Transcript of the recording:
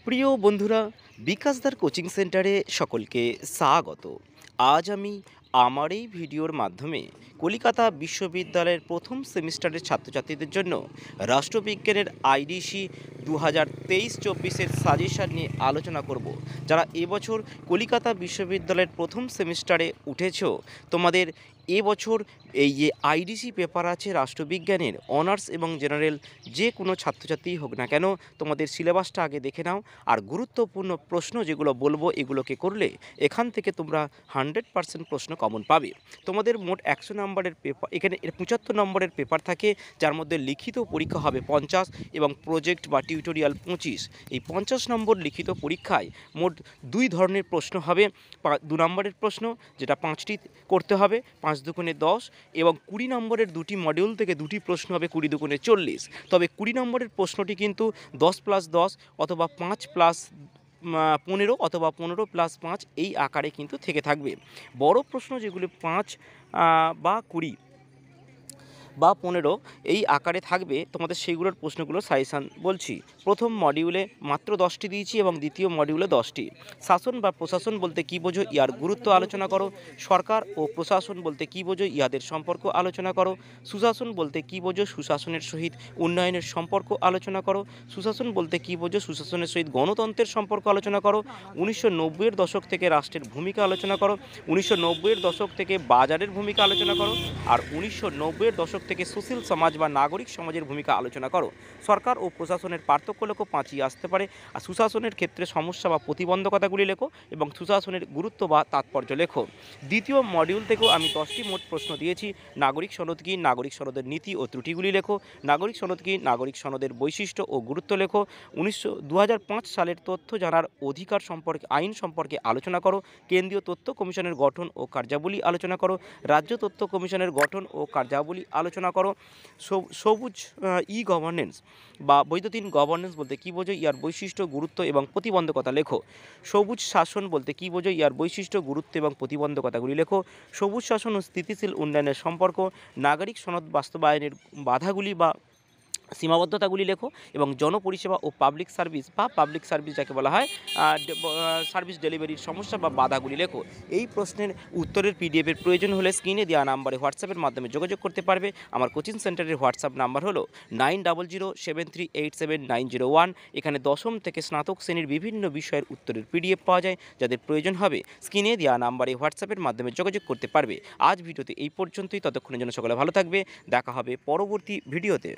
প্রিয় বন্ধুরা, বিকাশদার কোচিং সেন্টারে সকলকে স্বাগত। আজ আমি আমার এই ভিডিওর মাধ্যমে কলিকাতা বিশ্ববিদ্যালয়ের প্রথম সেমিস্টারের ছাত্রছাত্রীদের জন্য রাষ্ট্রবিজ্ঞানের আইডিসি 2023-24 সাজেশান নিয়ে আলোচনা করব। যারা এবছর কলিকাতা বিশ্ববিদ্যালয়ের প্রথম সেমিস্টারে উঠেছ, তোমাদের এবছর এই যে আইডিসি পেপার আছে রাষ্ট্রবিজ্ঞানের অনার্স এবং জেনারেল, যে কোনো ছাত্রছাত্রী হোক না কেন, তোমাদের সিলেবাসটা আগে দেখে নাও। আর গুরুত্বপূর্ণ প্রশ্ন যেগুলো বলবো এগুলোকে করলে এখান থেকে তোমরা 100% প্রশ্ন কমন পাবে। তোমাদের মোট 100 নম্বরের পেপার, এখানে 75 নম্বরের পেপার থাকে, যার মধ্যে লিখিত পরীক্ষা হবে 50 এবং প্রজেক্ট বা টিউটোরিয়াল 25। এই 50 নম্বর লিখিত পরীক্ষায় মোট 2 ধরনের প্রশ্ন হবে। 2 নম্বরের প্রশ্ন, যেটা 5টি করতে হবে, 5 দুগুণে 10, এবং 20 নম্বরের 2টি মডিউল থেকে 2টি প্রশ্ন হবে, 20 দুগুণে 40। তবে 20 নম্বরের প্রশ্নটি কিন্তু 10+10 অথবা 5+15 অথবা 15+5 এই আকারে কিন্তু থেকে থাকবে। বড় প্রশ্ন যেগুলি 5 বা 20 বা 15 এই আকারে থাকবে, তোমাদের সেইগুলোর প্রশ্নগুলো সাজেশান বলছি। প্রথম মডিউলে মাত্র 10টি দিয়েছি এবং দ্বিতীয় মডিউলে 10টি। শাসন বা প্রশাসন বলতে কী বোঝো, ইহার গুরুত্ব আলোচনা করো। সরকার ও প্রশাসন বলতে কী বোঝো, ইহাদের সম্পর্ক আলোচনা করো। সুশাসন বলতে কী বোঝো, সুশাসনের সহিত উন্নয়নের সম্পর্ক আলোচনা করো। সুশাসন বলতে কী বোঝো, সুশাসনের সহিত গণতন্ত্রের সম্পর্ক আলোচনা করো। 1990-এর দশক থেকে রাষ্ট্রের ভূমিকা আলোচনা করো। 1990-এর দশক থেকে বাজারের ভূমিকা আলোচনা করো। আর 1990-এর দশক থেকে সুশীল সমাজ বা নাগরিক সমাজের ভূমিকা আলোচনা করো। সরকার ও প্রশাসনের পার্থক্য লেখো, 5ই আসতে পারে। আর সুশাসনের ক্ষেত্রে সমস্যা বা প্রতিবন্ধকতাগুলি লেখো এবং সুশাসনের গুরুত্ব বা তাৎপর্য লেখো। দ্বিতীয় মডিউল থেকেও আমি 10টি মোট প্রশ্ন দিয়েছি। নাগরিক সনদ কী, নাগরিক সনদের নীতি ও ত্রুটিগুলি লেখো। নাগরিক সনদ কী, নাগরিক সনদের বৈশিষ্ট্য ও গুরুত্ব লেখো। 2005 সালের তথ্য জানার অধিকার সম্পর্কে আইন সম্পর্কে আলোচনা করো। কেন্দ্রীয় তথ্য কমিশনের গঠন ও কার্যাবলী আলোচনা করো। রাজ্য তথ্য কমিশনের গঠন ও কার্যাবলী আলোচনা করো। সবুজ ই গভর্নেন্স বা বৈদ্যুতিন গভর্নেন্স বলতে কী বোঝো, ইয়ার বৈশিষ্ট্য, গুরুত্ব এবং প্রতিবন্ধকতা লেখো। সবুজ শাসন বলতে কী বোঝো, ইয়ার বৈশিষ্ট্য, গুরুত্ব এবং প্রতিবন্ধকতাগুলি লেখো। সবুজ শাসন ও স্থিতিশীল উন্নয়নের সম্পর্ক। নাগরিক সনদ বাস্তবায়নের বাধাগুলি বা সীমাবদ্ধতাগুলি লেখো এবং জনপরিষেবা ও পাবলিক সার্ভিস বা পাবলিক সার্ভিস যাকে বলা হয়, সার্ভিস ডেলিভারির সমস্যা বা বাধাগুলি লেখো। এই প্রশ্নের উত্তরের পিডিএফের প্রয়োজন হলে স্ক্রিনে দেওয়া নাম্বারে হোয়াটসঅ্যাপের মাধ্যমে যোগাযোগ করতে পারবে। আমার কোচিং সেন্টারের হোয়াটসঅ্যাপ নাম্বার হলো 9007387901। এখানে দশম থেকে স্নাতক শ্রেণীর বিভিন্ন বিষয়ের উত্তরের পিডিএফ পাওয়া যায়। যাদের প্রয়োজন হবে স্ক্রিনে দেওয়া নাম্বারে হোয়াটসঅ্যাপের মাধ্যমে যোগাযোগ করতে পারবে। আজ ভিডিওতে এই পর্যন্তই। ততক্ষণের জন্য সকলে ভালো থাকবে। দেখা হবে পরবর্তী ভিডিওতে।